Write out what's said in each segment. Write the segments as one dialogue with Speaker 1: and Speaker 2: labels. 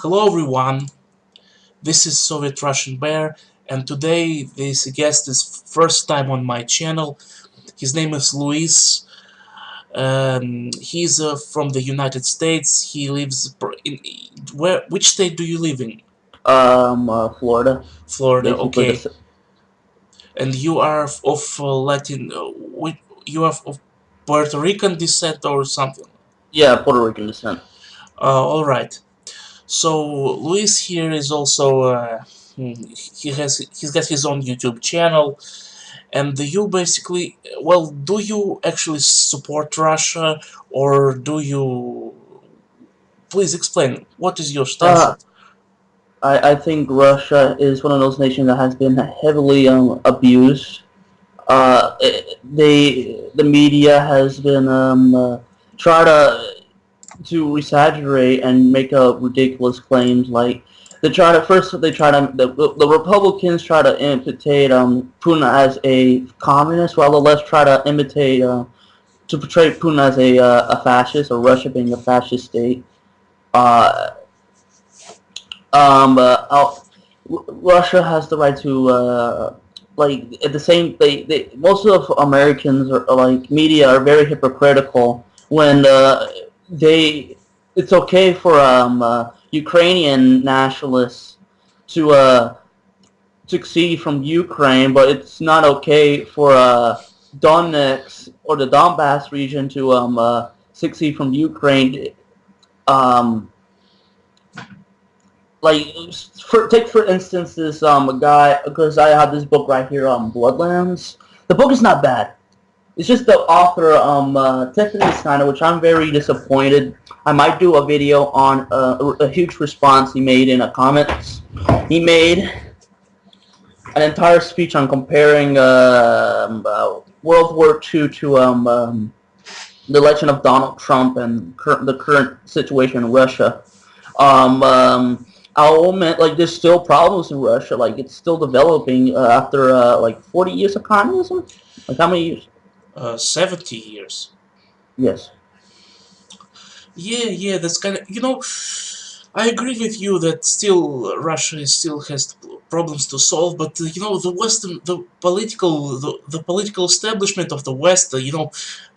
Speaker 1: Hello everyone, this is Soviet Russian Bear, and today this guest is first time on my channel. His name is Luis. He's from the United States. He lives in which state do you live in?
Speaker 2: Florida,
Speaker 1: Florida.
Speaker 2: basically
Speaker 1: Okay, and you are of Latin. You are of Puerto Rican descent or something.
Speaker 2: yeah, Puerto Rican descent.
Speaker 1: All right. So Luis here is also he's got his own YouTube channel, and you basically, well, do you actually support Russia, or do you? Please explain. What is your stance
Speaker 2: Uh,
Speaker 1: on?
Speaker 2: I think Russia is one of those nations that has been heavily abused. The media has been try to exaggerate and make up ridiculous claims. Like the Republicans try to imitate Putin as a communist, while the left try to imitate to portray Putin as a fascist, or Russia being a fascist state. Uh, um, uh, uh, Russia has the right to like at the same they most of Americans are like media are very hypocritical when they it's okay for Ukrainian nationalists to succeed from Ukraine, but it's not okay for Donetsk or the Donbass region to succeed from Ukraine. Um, take for instance this a guy, because I have this book right here on Bloodlands. The book is not bad. It's just the author Tiffany Steiner, which I'm very disappointed. I might do a video on a huge response he made in a comments. He made an entire speech on comparing World War II to the election of Donald Trump and the current situation in Russia. I'll admit, like, there's still problems in Russia. Like, it's still developing after like 40 years of communism. Like, how many years?
Speaker 1: 70 years.
Speaker 2: Yes.
Speaker 1: Yeah, that's kind of, I agree with you that still Russia still has problems to solve, but the Western, the political establishment of the West, the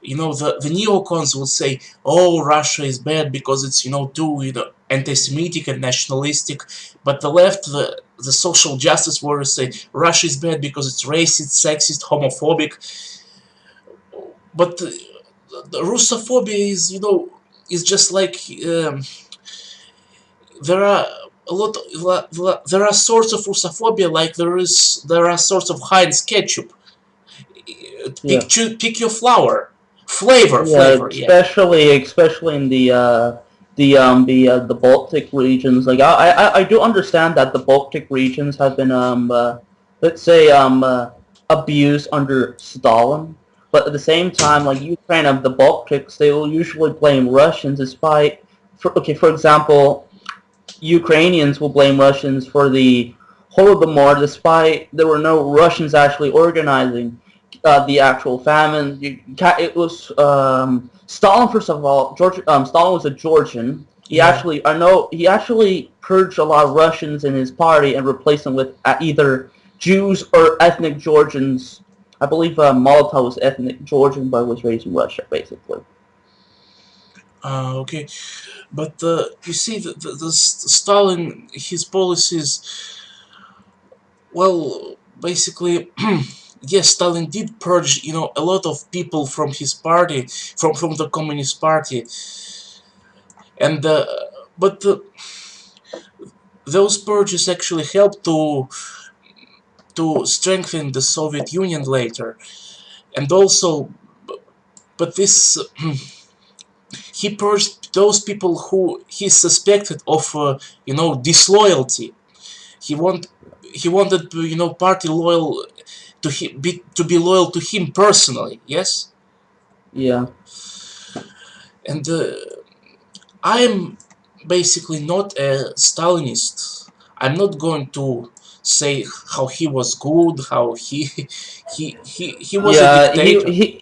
Speaker 1: neocons would say, oh, Russia is bad because it's too anti-Semitic and nationalistic, but the left, the social justice warriors say Russia is bad because it's racist, sexist, homophobic, but the Russophobia is just like. There are a lot. There are sorts of Russophobia, like there are sorts of Heinz ketchup.
Speaker 2: Yeah.
Speaker 1: Pick your flavor.
Speaker 2: Yeah.
Speaker 1: Yeah.
Speaker 2: Especially in the Baltic regions. Like, I do understand that the Baltic regions have been let's say abused under Stalin. But at the same time, like Ukraine and the Baltics, they will usually blame Russians, despite, for example, Ukrainians will blame Russians for the Holodomor, despite there were no Russians actually organizing the actual famine. It was Stalin. First of all, Stalin was a Georgian.
Speaker 1: Yeah.
Speaker 2: He actually purged a lot of Russians in his party and replaced them with either Jews or ethnic Georgians. I believe Molotov was ethnic Georgian, but was raised in Russia, basically.
Speaker 1: Okay. But you see, the Stalin, his policies, well, basically, yes, Stalin did purge, a lot of people from his party, from the Communist Party, and but those purges actually helped to strengthen the Soviet Union later, and also, but this he purged those people who he suspected of, disloyalty. He want he wanted to, party loyal to him, to be loyal to him personally. Yes,
Speaker 2: Yeah.
Speaker 1: and I'm basically not a Stalinist. I'm not going to say how he was good, how he was a
Speaker 2: Yeah,
Speaker 1: dictator.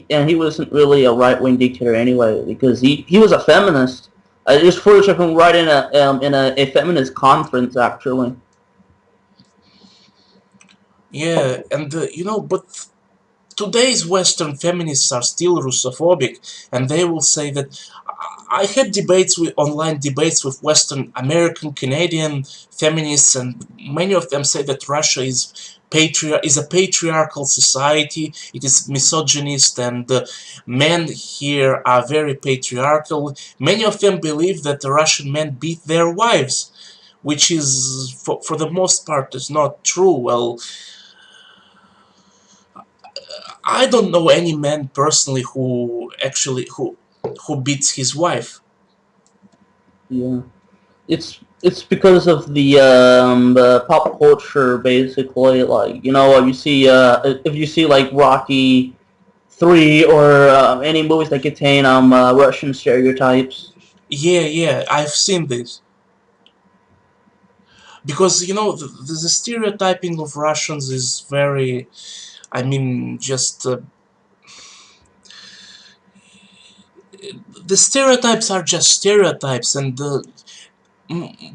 Speaker 2: and he wasn't really a right wing dictator anyway, because he was a feminist. Just footage of him right in a feminist conference actually.
Speaker 1: Yeah, and but today's Western feminists are still Russophobic, and they will say that I had debates with online debates with Western American, Canadian feminists, and many of them say that Russia is a patriarchal society. It is misogynist, and men here are very patriarchal. Many of them believe that the Russian men beat their wives, which is for the most part is not true. Well, I don't know any man personally who beats his wife.
Speaker 2: Yeah, it's because of the pop culture basically. Like you see if you see like Rocky 3 or any movies that contain Russian stereotypes.
Speaker 1: Yeah, yeah, I've seen this because the stereotyping of Russians is very. I mean, just the stereotypes are just stereotypes, and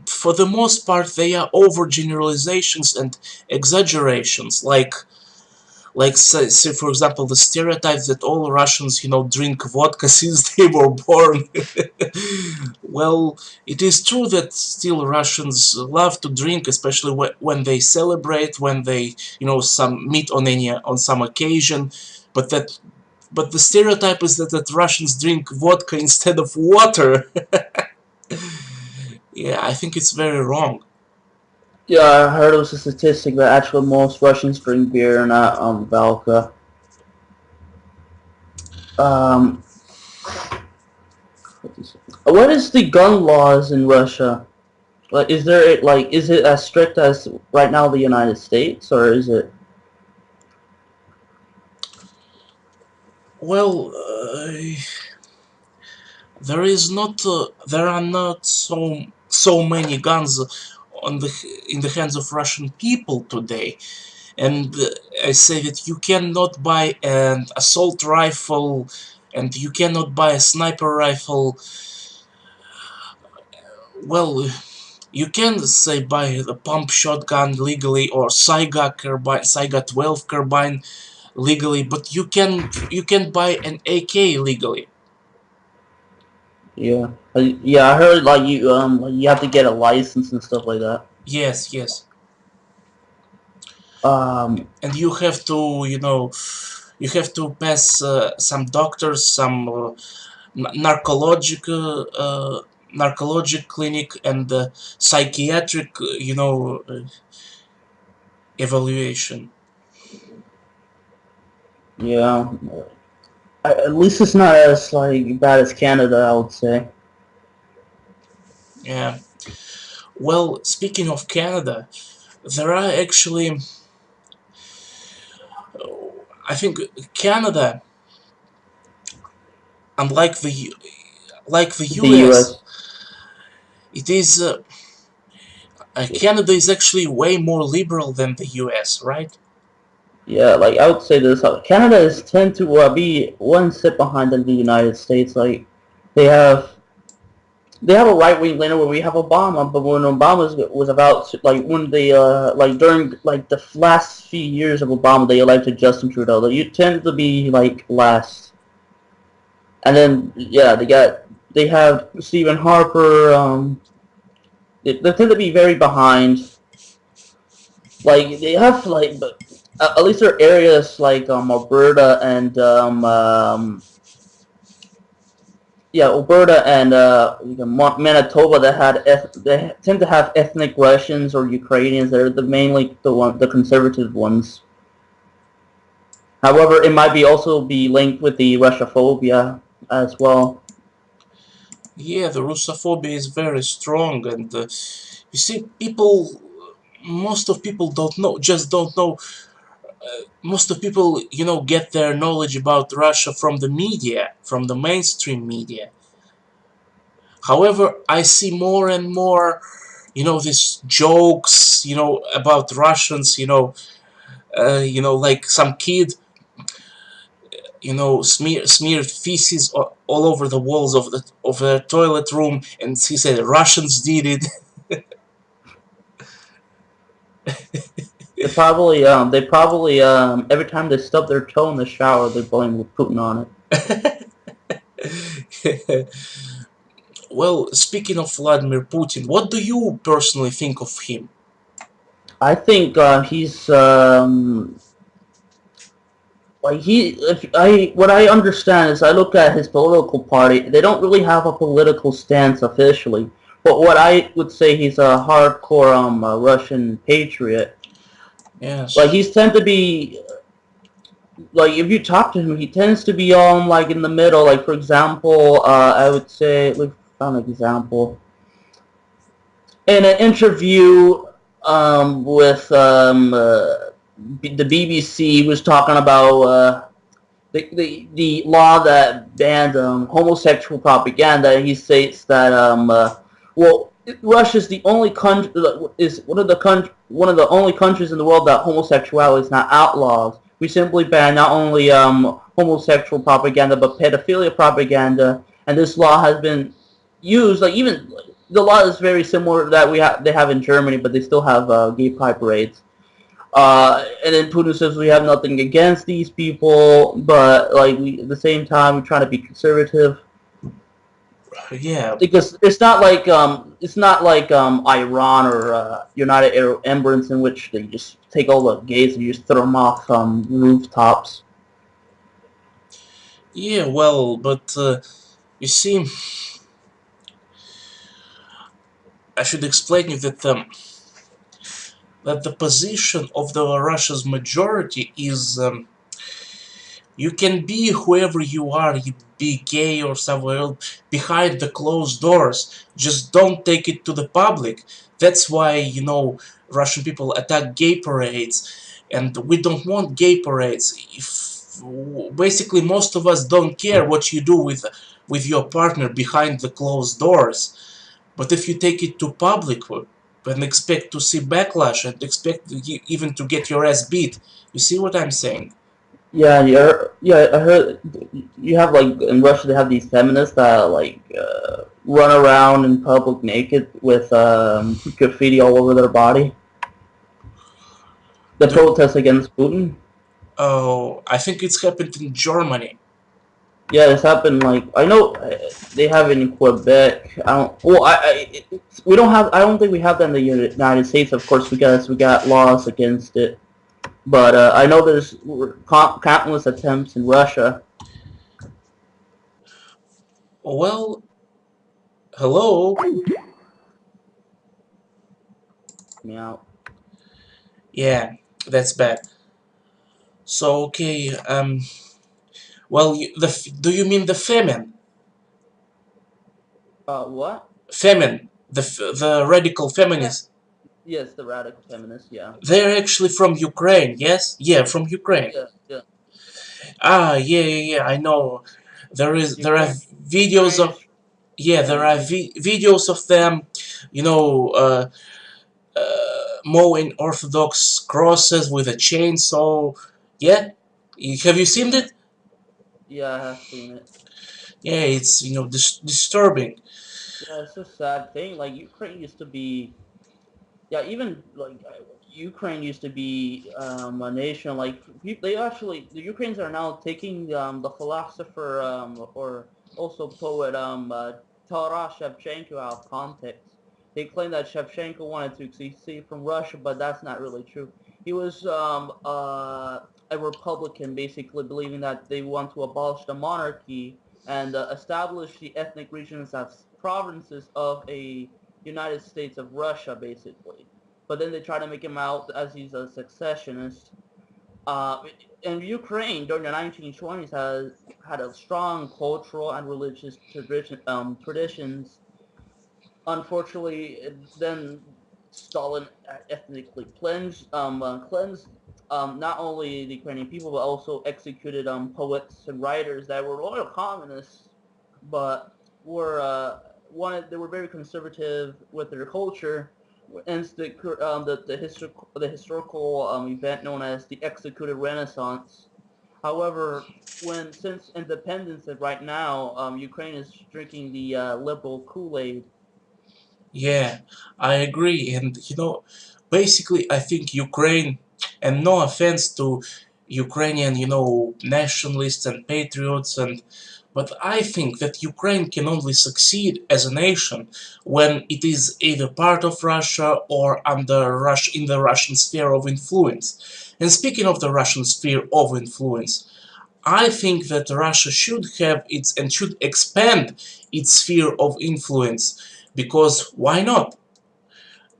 Speaker 1: for the most part, they are overgeneralizations and exaggerations. Like say for example the stereotype that all Russians drink vodka since they were born. Well, it is true that still Russians love to drink, especially when they celebrate, when they some meet on some occasion, but the stereotype is that Russians drink vodka instead of water. Yeah, I think it's very wrong.
Speaker 2: Yeah, I heard it was a statistic that actually most Russians drink beer, not vodka. Um, what is the gun laws in Russia? Like, is it as strict as right now the United States, or is it?
Speaker 1: Well, there are not so many guns in the hands of Russian people today, and I say that you cannot buy an assault rifle, and you cannot buy a sniper rifle. Well, you can say buy the pump shotgun legally or Saiga 12 carbine legally, but you can buy an AK legally.
Speaker 2: Yeah, yeah. I heard like you have to get a license and stuff like that.
Speaker 1: Yes, yes.
Speaker 2: Um,
Speaker 1: And you have to pass some doctors, some narcological narcologic clinic, and psychiatric evaluation.
Speaker 2: yeah. At least it's not as like bad as Canada, I would say.
Speaker 1: Yeah. Well, speaking of Canada, there are actually, I think Canada, unlike the
Speaker 2: The
Speaker 1: US,
Speaker 2: U.S.
Speaker 1: it is Canada is actually way more liberal than the US, right?
Speaker 2: Yeah, like I would say this: Canada is tend to be one step behind than the United States. Like they have they have a right wing leader where we have Obama, but when Obama was about like when they like during like the last few years of Obama, they elected Justin Trudeau. Like, you tend to be like last, and then yeah, they have Stephen Harper. They tend to be very behind. Like they have like, but at least there are areas like Alberta and yeah, Alberta and Manitoba that they tend to have ethnic Russians or Ukrainians. They're mainly the conservative ones. However, it might be also be linked with the Russophobia as well.
Speaker 1: Yeah, the Russophobia is very strong, and you see, most of people don't know. Most of people, get their knowledge about Russia from the media, from the mainstream media. However, I see more and more, these jokes, about Russians, like some kid smeared feces all over the walls of the toilet room, and he said Russians did it.
Speaker 2: every time they stub their toe in the shower, they blame Putin on it.
Speaker 1: Well, speaking of Vladimir Putin, what do you personally think of him?
Speaker 2: I think he's like he. If I what I understand is I look at his political party. They don't really have a political stance officially, but what I would say he's a hardcore Russian patriot. Like
Speaker 1: Yes.
Speaker 2: he's tend to be like if you talk to him, he tends to be on like in the middle. Like for example, I would say like found an example in an interview with the BBC was talking about the law that banned homosexual propaganda. He states that well, Russia is the only country is one of the only countries in the world that homosexuality is not outlawed. We simply ban not only homosexual propaganda but pedophilia propaganda, and this law has been used. Like even the law is very similar to that they have in Germany, but they still have gay pride parades. And then Putin says we have nothing against these people, but like at the same time we're trying to be conservative
Speaker 1: Yeah.
Speaker 2: because it's not like Iran or United Arab Emirates in which they just take all the gays and you just throw them off rooftops.
Speaker 1: Yeah. Well, but you see, I should explain you that the position of the Russia's majority is you can be whoever you are, you be gay or somewhere else, behind the closed doors. Just don't take it to the public. That's why, Russian people attack gay parades, and we don't want gay parades. If basically most of us don't care what you do with your partner behind the closed doors. But if you take it to public and expect to see backlash and expect even to get your ass beat, you see what I'm saying?
Speaker 2: Yeah. I heard you have like in Russia they have these feminists that like run around in public naked with graffiti all over their body. The
Speaker 1: Do,
Speaker 2: protest against Putin.
Speaker 1: oh, I think it's happened in Germany.
Speaker 2: Yeah, it's happened. Like I know they have it in Quebec. I don't. Well, we don't have. I don't think we have that in the United States. Of course, we got laws against it. But I know there's countless attempts in Russia.
Speaker 1: Well, hello.
Speaker 2: You know,
Speaker 1: Yeah, that's bad. So okay. Well, do you mean the famine?
Speaker 2: what?
Speaker 1: Famine. The radical
Speaker 2: Yeah.
Speaker 1: feminists.
Speaker 2: Yes, the radical feminists. Yeah.
Speaker 1: They're actually from Ukraine. Yes. Yeah, from Ukraine.
Speaker 2: Yeah. Yeah.
Speaker 1: Ah, yeah, yeah, yeah. I know. There are
Speaker 2: Ukraine.
Speaker 1: videos
Speaker 2: Ukraine
Speaker 1: of
Speaker 2: is.
Speaker 1: yeah.
Speaker 2: Yeah.
Speaker 1: There are videos of them. You know. Mowing Orthodox crosses with a chainsaw. Yeah, have you seen
Speaker 2: Yeah.
Speaker 1: it?
Speaker 2: Yeah. I have seen it.
Speaker 1: Yeah, it's disturbing.
Speaker 2: Yeah, it's a sad thing. Like Ukraine used to be. Yeah, even like Ukraine used to be a nation like they actually the Ukrainians are now taking the philosopher or also poet Taras Shevchenko out of context. They claim that Shevchenko wanted to secede from Russia, but that's not really true. He was a Republican, basically believing that they want to abolish the monarchy and establish the ethnic regions as provinces of a United States of Russia, basically. But then they try to make him out as he's a secessionist. Uh, and Ukraine during the 1920s has had a strong cultural and religious traditions. Unfortunately, then Stalin ethnically cleansed not only the Ukrainian people but also executed poets and writers that were loyal communists, but were wanted they were very conservative with their culture. Hence the historical event known as the executed Renaissance. However, when since independence and right now, Ukraine is drinking the liberal Kool-Aid.
Speaker 1: Yeah, I agree. And basically, I think Ukraine, and no offense to Ukrainian, nationalists and patriots, but I think that Ukraine can only succeed as a nation when it is either part of Russia or in the Russian sphere of influence. And speaking of the Russian sphere of influence, I think that Russia should have its and should expand its sphere of influence, because why not?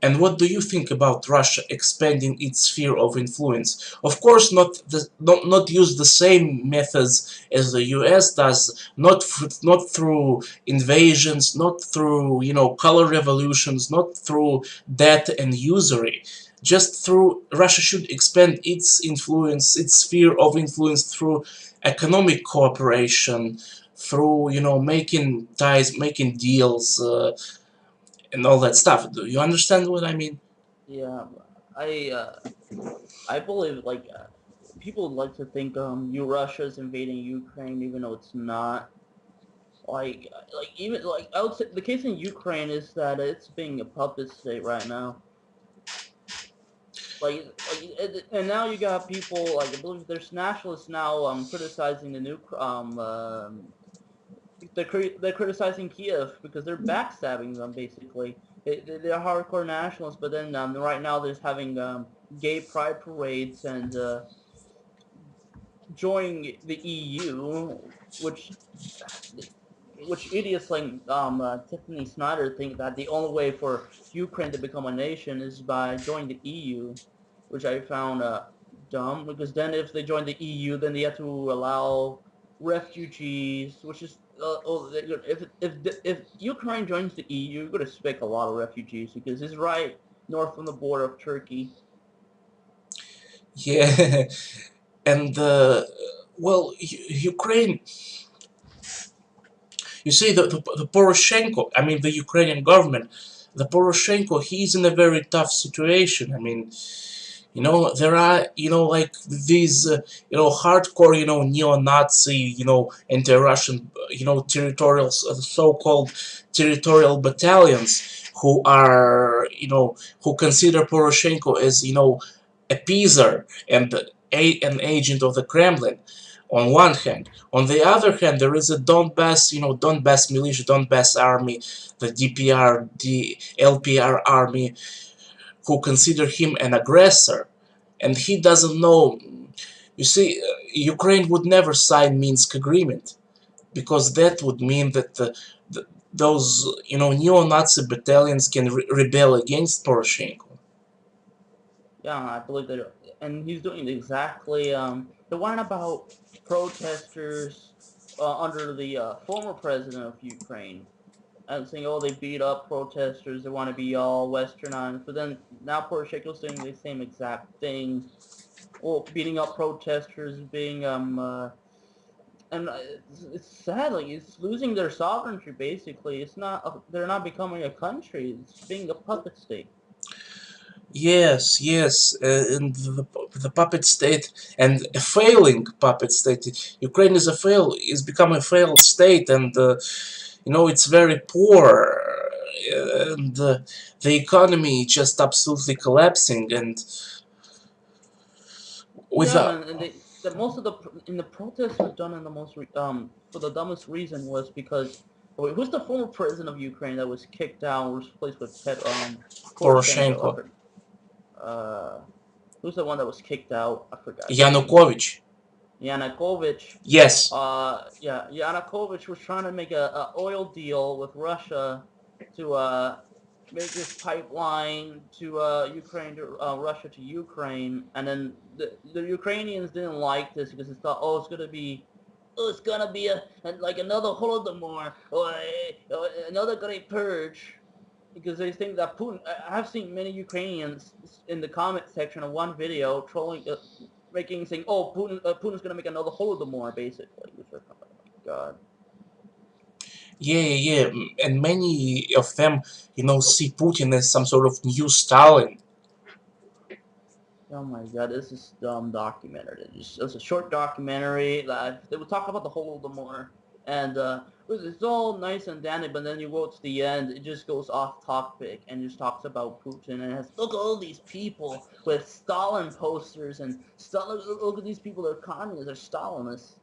Speaker 1: And what do you think about Russia expanding its sphere of influence? Of course, not use the same methods as the U.S. does, not through invasions, not through color revolutions, not through debt and usury. Just through Russia should expand its influence, its sphere of influence through economic cooperation, through making ties, making deals. And all that stuff. Do you understand what I mean?
Speaker 2: Yeah, I uh, I believe people like to think you Russia's invading Ukraine even though it's not. Even I would say the case in Ukraine is that it's being a puppet state right now. And now you got people like I believe there's nationalists now criticizing the new they're criticizing Kiev because they're backstabbing them basically. They're hardcore nationalists, but then right now there's having gay pride parades and joining the EU, which idiots like Tiffany Snyder think that the only way for Ukraine to become a nation is by joining the EU, which I found dumb because then if they join the EU, then they have to allow refugees, which is if Ukraine joins the EU, you're going to expect a lot of refugees because it's right north from the border of Turkey.
Speaker 1: Yeah, and well, Ukraine. You see, the Poroshenko. I mean, the Ukrainian government. The Poroshenko. He's in a very tough situation. I mean, there are like these hardcore neo-Nazi anti-Russian territorial so-called territorial battalions who are who consider Poroshenko as appeaser and an agent of the Kremlin on one hand. On the other hand, there is a Donbass, Donbass militia, Donbass army, the DPR, the LPR army, who consider him an aggressor, and he doesn't know. You see, Ukraine would never sign Minsk agreement because that would mean that those neo-Nazi battalions can rebel against Poroshenko.
Speaker 2: Yeah, I believe that, and he's doing exactly the one about protesters under the former president of Ukraine. And saying, oh, they beat up protesters, they want to be all westernized, but then now Poroshenko's doing the same exact thing. Well, beating up protesters, being and it's sad. Like it's losing their sovereignty. Basically, it's not. They're not becoming a country. It's being a puppet state.
Speaker 1: Yes, yes, and the puppet state and a failing puppet state. Ukraine is become a failed state, and it's very poor, and the economy just absolutely collapsing, and
Speaker 2: Yeah,
Speaker 1: without
Speaker 2: and the most of the protests were done in the for the dumbest reason was because wait, who's the former president of Ukraine that was kicked out and was replaced with Poroshenko?
Speaker 1: Poroshenko,
Speaker 2: Uh, who's the one that was kicked out? I forgot his name.
Speaker 1: Yanukovych.
Speaker 2: Yanukovych.
Speaker 1: Yes,
Speaker 2: Yeah, Yanukovych was trying to make a oil deal with Russia to make this pipeline to Ukraine to Russia to Ukraine, and then the Ukrainians didn't like this because they thought, it's gonna be like another Holodomor or another Great Purge because they think that Putin. I've seen many Ukrainians in the comment section of one video trolling, making saying, "Oh, Putin's gonna make another Holodomor," basically. Which are, oh my God.
Speaker 1: yeah, yeah, and many of them, see Putin as some sort of new Stalin.
Speaker 2: Oh my god, this is dumb documentary. It's a short documentary that they would talk about the Holodomor, and it's all nice and dandy, but then you go to the end, it just goes off topic and just talks about Putin and it has look at all these people with Stalin posters and Stalin. Look at these people, they're communists, they're Stalinists.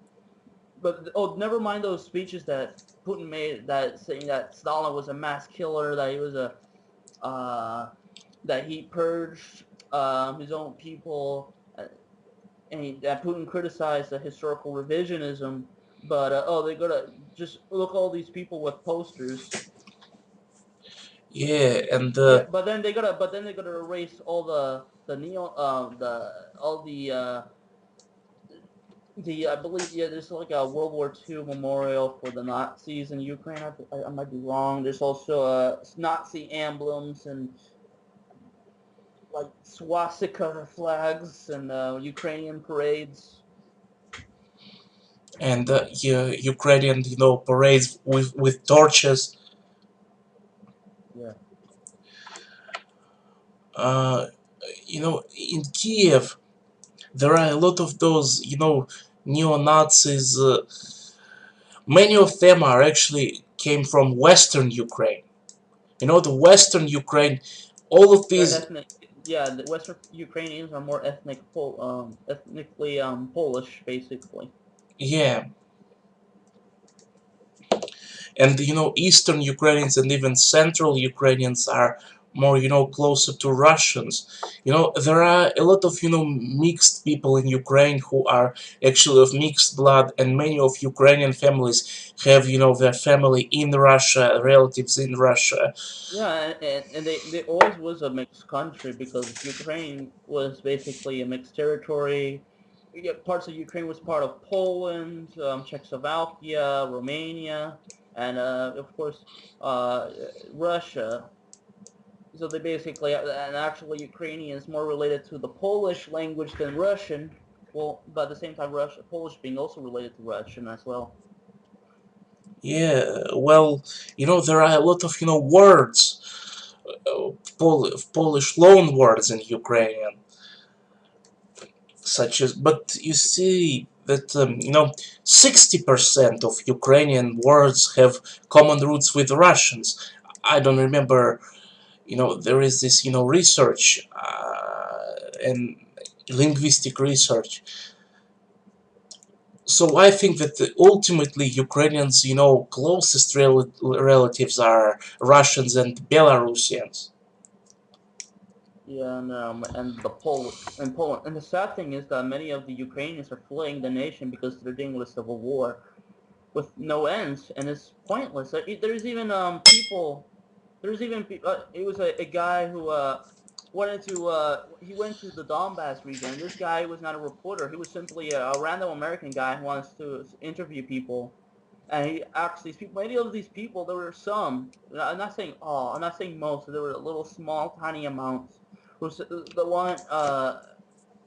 Speaker 2: But oh, never mind those speeches that Putin made that saying that Stalin was a mass killer, that he was a that he purged his own people, that Putin criticized the historical revisionism. But oh, they gotta just look at all these people with posters.
Speaker 1: Yeah, and
Speaker 2: Yeah, but then they gotta erase all the neo the all the I believe yeah there's like a World War II memorial for the Nazis in Ukraine. I might be wrong. There's also Nazi emblems and like swastika flags and Ukrainian parades.
Speaker 1: Ukrainian, parades with torches.
Speaker 2: Yeah,
Speaker 1: Uh, in Kiev, there are a lot of those, neo Nazis. Many of them are actually came from Western Ukraine. The Western Ukraine, all of
Speaker 2: they're
Speaker 1: these,
Speaker 2: ethnic. Yeah, the Western Ukrainians are more ethnically Polish, basically.
Speaker 1: yeah, and Eastern Ukrainians and even Central Ukrainians are more closer to Russians. There are a lot of mixed people in Ukraine who are actually of mixed blood, and many of Ukrainian families have their family in Russia, relatives in Russia.
Speaker 2: Yeah, and they always was a mixed country because Ukraine was basically a mixed territory. Yeah, parts of Ukraine was part of Poland, Czechoslovakia, Romania, and of course uh, Russia. So they basically, and actually Ukrainian is more related to the Polish language than Russian. Well, but at the same time, Polish being also related to Russian as well.
Speaker 1: Yeah, well, there are a lot of words, Polish loan words in Ukrainian, such as. But you see that 60% of Ukrainian words have common roots with Russians. I don't remember. There is this research and linguistic research. So I think that ultimately Ukrainians, closest relatives are Russians and Belarusians.
Speaker 2: Yeah, and the Poland, and the sad thing is that many of the Ukrainians are fleeing the nation because they're dealing with civil war with no ends, and it's pointless. There's even people. There's even it was a guy who wanted to he went to the Donbass region. And this guy was not a reporter. He was simply a random American guy who wants to interview people. And he asked these people. Many of these people, there were some. I'm not saying all. I'm not saying most. There were little, small, tiny amounts. Was the one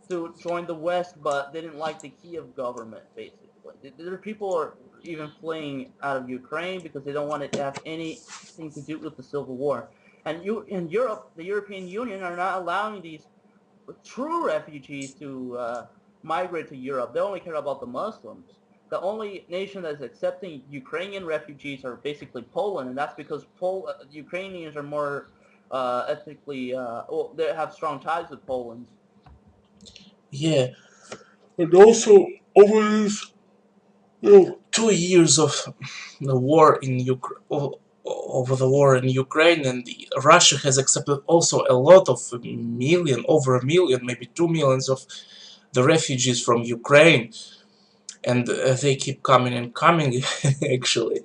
Speaker 2: to join the West, but they didn't like the Kiev government. Basically, there are people are even fleeing out of Ukraine because they don't want it to have anything to do with the civil war. And you in Europe, the European Union are not allowing these true refugees to migrate to Europe. They only care about the Muslims. The only nation that's accepting Ukrainian refugees are basically Poland, and that's because Ukrainians are more ethnically, well, they have strong ties with Poland.
Speaker 1: Yeah, and also over these 2 years of the war in Ukraine. Over the war in Ukraine, and Russia has accepted also a lot of million, over a million, maybe 2 millions of the refugees from Ukraine, and they keep coming and coming. Actually,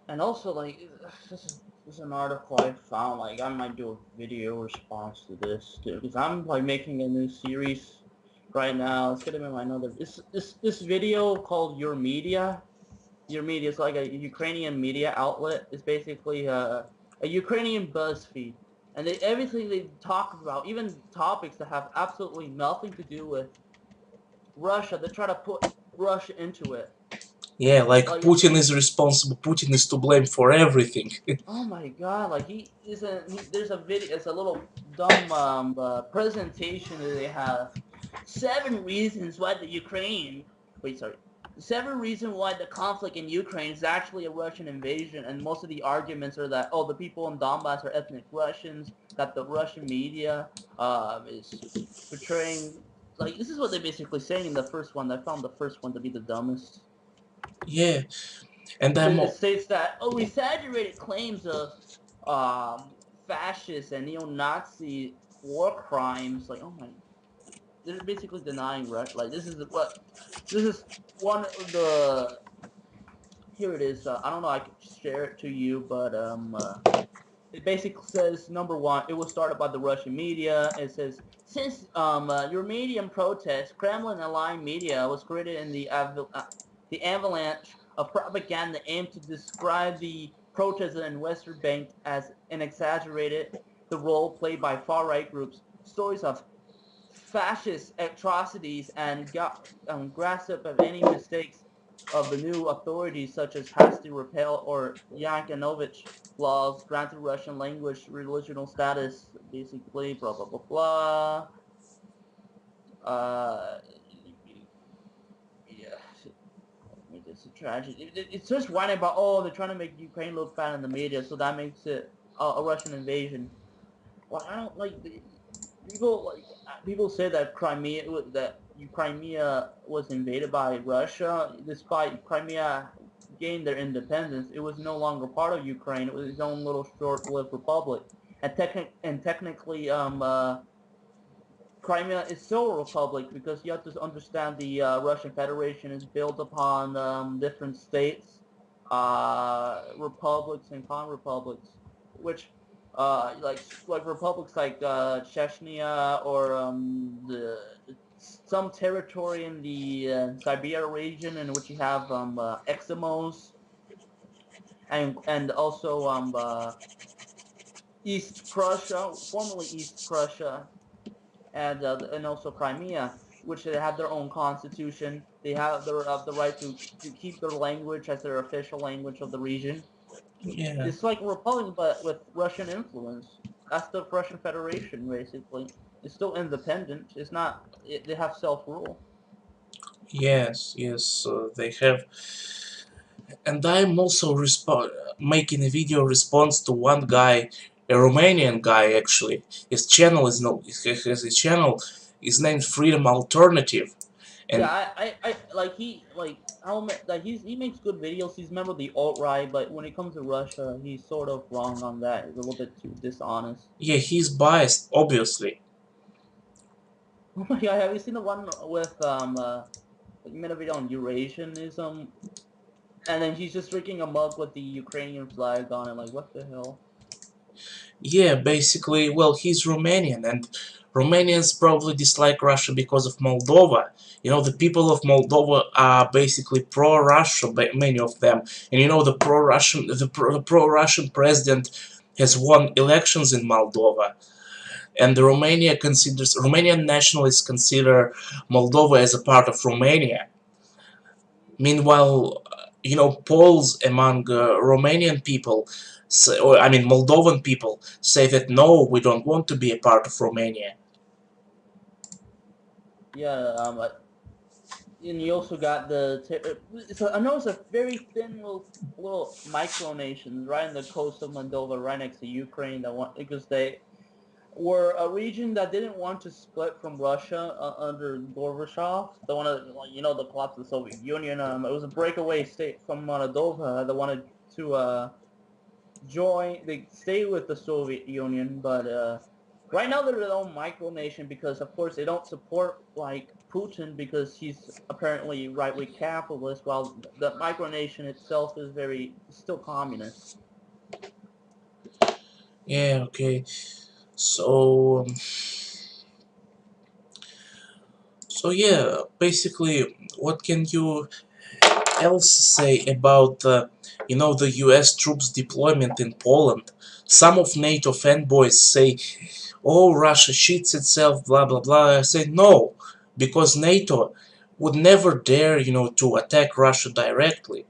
Speaker 2: And also, like, this is an article I found. Like, I might do a video response to this too, because I'm like making a new series right now. It's gonna be my another. This video called Your Media. Your Media is like a Ukrainian media outlet. It's basically a Ukrainian BuzzFeed, and everything they talk about, even topics that have absolutely nothing to do with Russia, they try to put Russia into it.
Speaker 1: Yeah, like
Speaker 2: Like,
Speaker 1: Putin is responsible. Putin is to blame for everything.
Speaker 2: oh my god, like he isn't. There's a video. It's a little dumb presentation that they have. 7 reasons why the Ukraine. Wait, sorry. 7 reasons why the conflict in Ukraine is actually a Russian invasion, and most of the arguments are that the people in Donbass are ethnic Russians. That the Russian media is portraying. Like, this is what they're basically saying in the first one. I found the first one to be the dumbest.
Speaker 1: Yeah, and
Speaker 2: It states that exaggerated claims of fascist and neo-Nazi war crimes. Like, oh my, they're basically denying Russia. Like, this is one of the. Here it is. I don't know. I could share it to you, but it basically says number one, it was started by the Russian media. It says since Euromedian protests, Kremlin-aligned media was created in the avalanche of propaganda aimed to describe the protests in Western Bank as an exaggerated the role played by far-right groups. Stories of fascist atrocities and grasp of any mistakes of the new authorities, such as Hasty Repel or Yankonovich laws, granted Russian language religional status, basically, blah, blah, blah, blah. Uh, yeah, it's a tragedy. It's just whining about, they're trying to make Ukraine look bad in the media, so that makes it a Russian invasion. Well, I don't like people say that Crimea was invaded by Russia. Despite Crimea gained their independence, it was no longer part of Ukraine. It was its own little short-lived republic, and technically, Crimea is still a republic because you have to understand the Russian Federation is built upon different states, republics and con-republics, which like republics like Chechnya or some territory in the Siberia region in which you have Eximos and also East Prussia, formerly East Prussia, and also Crimea, which they have their own constitution. They have the right to keep their language as their official language of the region.
Speaker 1: yeah,
Speaker 2: It's like a republic, but with Russian influence. That's the Russian Federation, basically. It's still independent. It's not. They have self rule.
Speaker 1: yes, yes, they have. And I'm also making a video response to one guy, a Romanian guy actually. His channel is no, his channel is named Freedom Alternative,
Speaker 2: Yeah,
Speaker 1: and
Speaker 2: I like he makes good videos. He's a member of the alt right, but when it comes to Russia, he's sort of wrong on that. He's a little bit too dishonest.
Speaker 1: yeah, he's biased, obviously.
Speaker 2: Oh my god, have you seen the one with like, he made a video on Eurasianism, and then he's just drinking a mug with the Ukrainian flag on it. Like, what the hell?
Speaker 1: Yeah, basically, well, he's Romanian, and Romanians probably dislike Russia because of Moldova. You know, the people of Moldova are basically pro-Russia, many of them, and you know, the pro-Russian president has won elections in Moldova, and the Romanian nationalists consider Moldova as a part of Romania. Meanwhile, you know, polls among Romanian people, or I mean Moldovan people, say that no, we don't want to be a part of Romania.
Speaker 2: Yeah, and you also got so I know it's a very thin little micronations right in the coast of Moldova, right next to Ukraine, that want because they were a region that didn't want to split from Russia under Gorbachev. They wanted, like, the collapse of the Soviet Union. It was a breakaway state from Moldova that wanted to join. They stayed with the Soviet Union, but right now they're their own micronation because, of course, they don't support like Putin because he's apparently right-wing capitalist, while the micronation itself is still communist.
Speaker 1: Yeah, okay. So, yeah, basically, what can you else say about you know, the U.S. troops deployment in Poland? Some of NATO fanboys say, "Oh, Russia cheats itself," blah blah blah. I say no, because NATO would never dare, to attack Russia directly.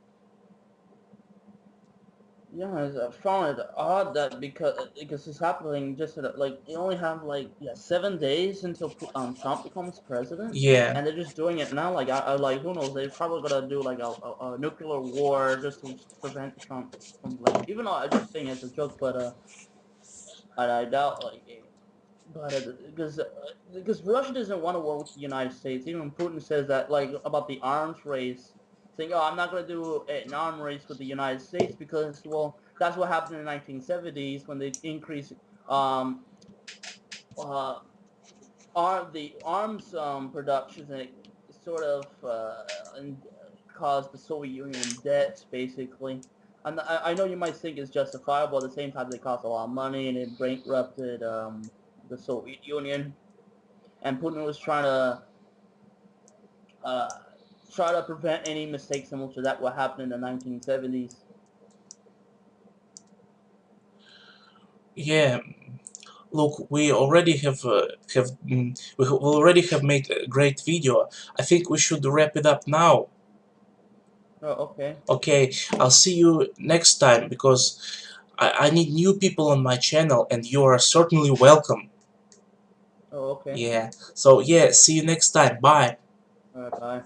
Speaker 2: Yeah, I found it odd that because it's happening just like you only have like 7 days until Trump becomes president,
Speaker 1: Yeah,
Speaker 2: and they're just doing it now. Like I like who knows? They're probably gonna do like a nuclear war just to prevent Trump from like. Even though I'm just saying it's a joke, but I doubt like. But because Russia doesn't want to war with the United States. Even Putin says that like about the arms race, saying, "Oh, I'm not going to do an arms race with the United States because well, that's what happened in the 1970s when they increased um uh the arms productions and it sort of and caused the Soviet Union in debt basically." And I know you might think it's justifiable. At the same time, they cost a lot of money and it bankrupted the Soviet Union. And Putin was uh, try to prevent any mistakes similar to that what happened in the 1970s.
Speaker 1: yeah. Look, we already have made a great video. I think we should wrap it up now.
Speaker 2: Oh, okay.
Speaker 1: Okay, I'll see you next time because I need new people on my channel and you are certainly welcome.
Speaker 2: Oh, okay.
Speaker 1: Yeah. So yeah, see you next time. Bye.
Speaker 2: All right, bye.